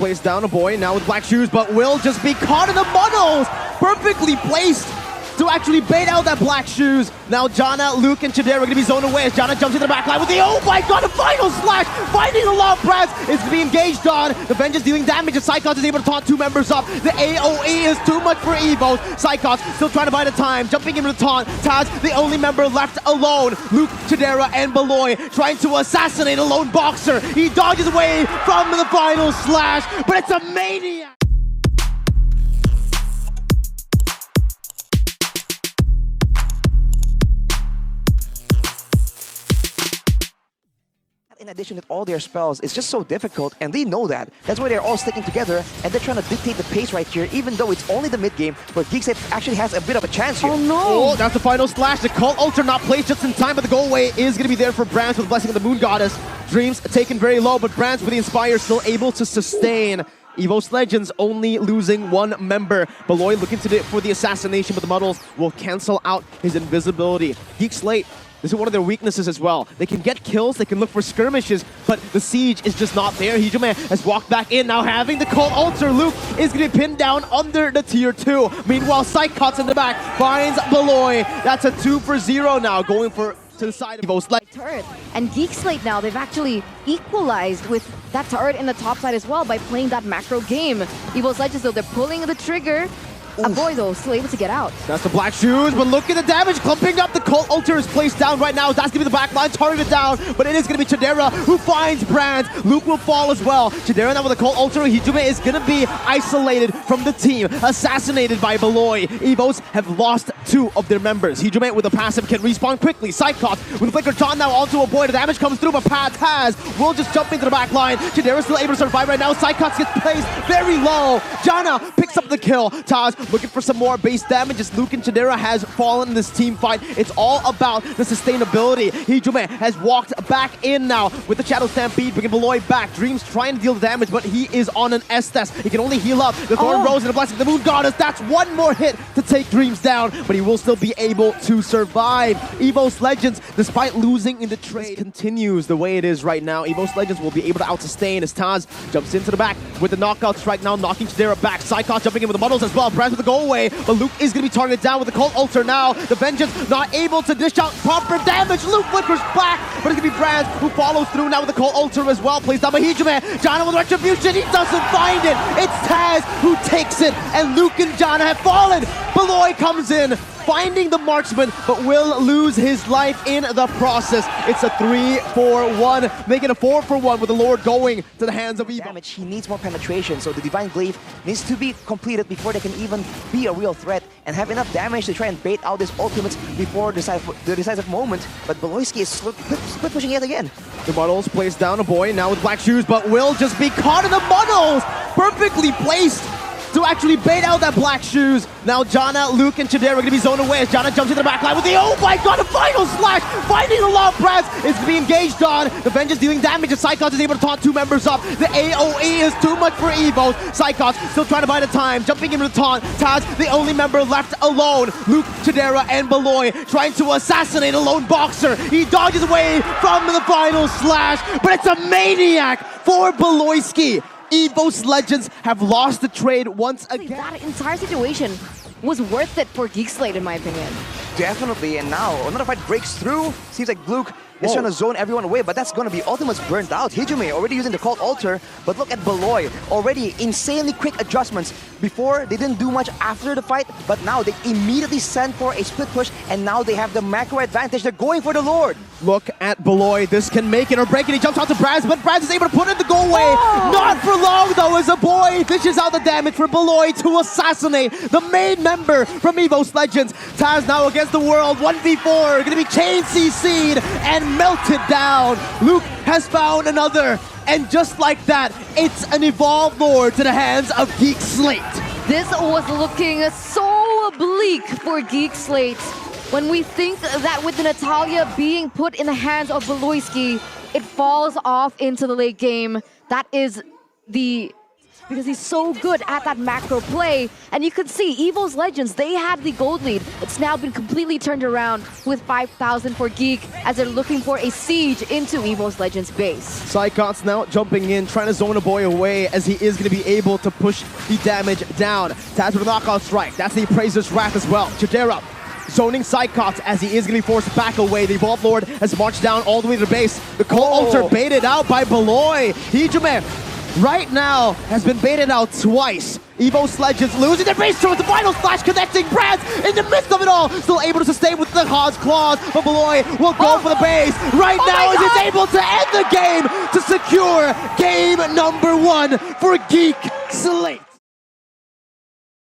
Plays down a boy now with black shoes, but will just be caught in the muddles. Perfectly placed to actually bait out that black shoes. Now Jana, Luke, and Chidera are going to be zoned away as Jana jumps into the back line with the, oh my god, a final slash! Finding the long press is going to be engaged on. The Vengeance dealing damage as Psychos is able to taunt two members up. The AoE is too much for EVOS. Psychos still trying to buy the time, jumping into the taunt. Taz, the only member left alone. Luke, Chidera, and Baloy trying to assassinate a lone boxer. He dodges away from the final slash, but it's a Maniac! In addition to all their spells, it's just so difficult, and they know that. That's why they're all sticking together, and they're trying to dictate the pace right here, even though it's only the mid-game, but GEEK actually has a bit of a chance here. Oh no! Oh, that's the final slash. The Cult Altar not placed just in time, but the goal away is going to be there for Brands with the Blessing of the Moon Goddess. Dreams taken very low, but Brands with the Inspire still able to sustain. EVOS Legends only losing one member. Baloy looking to do it for the assassination, but the muddles will cancel out his invisibility. GEEK SLATE, this is one of their weaknesses as well. They can get kills, they can look for skirmishes, but the siege is just not there. Hijime has walked back in, now having the Cult Altar. Luke is going to be pinned down under the tier 2. Meanwhile, Psychots in the back finds Baloy. That's a 2 for 0 now, going for to the side of EVOS Legends. Turret. And GEEK SLATE now, they've actually equalized with that turret in the top side as well by playing that macro game. EVOS Legends though, they're pulling the trigger. A boy though, still able to get out. That's the black shoes, but look at the damage clumping up. The Cult Altar is placed down right now. That's going to be the back line, targeted down, but it is going to be Chidera who finds Brands. Luke will fall as well. Chidera now with the Cult Altar. Hijime is going to be isolated from the team, assassinated by Baloy. EVOS have lost 2 of their members. Hijime with a passive can respawn quickly. Psychos with Flicker Taunt now onto a boy. The damage comes through, but Taz will just jump into the back line. Chidera still able to survive right now. Psychos gets placed very low. Jana picks up the kill. Taz looking for some more base damage as Luke and Chidera has fallen in this team fight. It's all about the sustainability. Hijime has walked back in now with the Shadow Stampede, bringing Baloy back. Dreams trying to deal the damage, but he is on an Estes. He can only heal up. The Thorn Rose and the Blessing of the Moon Goddess. That's one more hit to take Dreams down, but he will still be able to survive. EVOS Legends, despite losing in the trade, continues the way it is right now. EVOS Legends will be able to out-sustain as Taz jumps into the back with the knockout strike now, knocking Chidera back. Psychos jumping in with the muddles as well. Brands with the goal away, but Luke is going to be targeted down with the Cult Altar now. The Vengeance not able to dish out proper damage. Luke flickers back, but it's going to be Brands who follows through now with the Cult Altar as well. Plays down by Hijime. Jana with Retribution. He doesn't find it. It's Taz who takes it, and Luke and Jana have fallen. Baloy comes in, finding the marksman, but will lose his life in the process. It's a 3-4-1, making a 4-for-1 with the Lord going to the hands of EVOS. Damage, he needs more penetration, so the Divine Glaive needs to be completed before they can even be a real threat and have enough damage to try and bait out his ultimates before the decisive moment. But Baloyskie is split pushing yet again. The muddles plays down a boy now with black shoes, but will just be caught in the muddles. Perfectly placed to actually bait out that black shoes. Now Jana, Luke, and Chidera are going to be zoned away as Jana jumps into the back line with the, oh my god, a final slash! Finding the long press is to be engaged on. The Vengeance dealing damage as Psychos is able to taunt 2 members up. The AoE is too much for EVOS. Psychos still trying to buy the time, jumping into the taunt. Taz, the only member left alone. Luke, Chidera, and Baloy trying to assassinate a lone boxer. He dodges away from the final slash, but it's a Maniac for Baloyskie. EVOS Legends have lost the trade once again. That entire situation was worth it for GEEK SLATE in my opinion. Definitely, and now another fight breaks through. Seems like Luke is trying to zone everyone away, but that's going to be Ultimate's burnt out. Hijime already using the Cult Altar, but look at Baloy. Already insanely quick adjustments. Before, they didn't do much after the fight, but now they immediately send for a split push, and now they have the macro advantage. They're going for the Lord. Look at Baloy. This can make it or break it. He jumps out to Brands, but Brands is able to put in the goal away. Not for long, though, as a boy dishes out the damage for Baloy to assassinate the main member from EVOS Legends. Taz now against the world. 1v4. Going to be chain CC'd and melted down. Luke has found another. And just like that, it's an Evolved Lord to the hands of GEEK SLATE. This was looking so bleak for GEEK SLATE. When we think that with the Natalia being put in the hands of Baloyskie, it falls off into the late game. That is the because he's so good at that macro play. And you could see EVOS Legends, they had the gold lead. It's now been completely turned around with 5,000 for GEEK as they're looking for a siege into EVOS Legends base. Psychots now jumping in, trying to zone a boy away as he is going to be able to push the damage down. Taz with a knockout strike. That's the Appraiser's Wrath as well. Chidera zoning Psychots as he is going to be forced back away. The Vault Lord has marched down all the way to the base. The Cold Altar baited out by Baloy. Hijume right now has been baited out twice. EVOS Legends losing their base with the final slash connecting Brands in the midst of it all. Still able to sustain with the Haas Claws, but Baloy will go for the base right now as he's able to end the game to secure game number 1 for GEEK SLATE.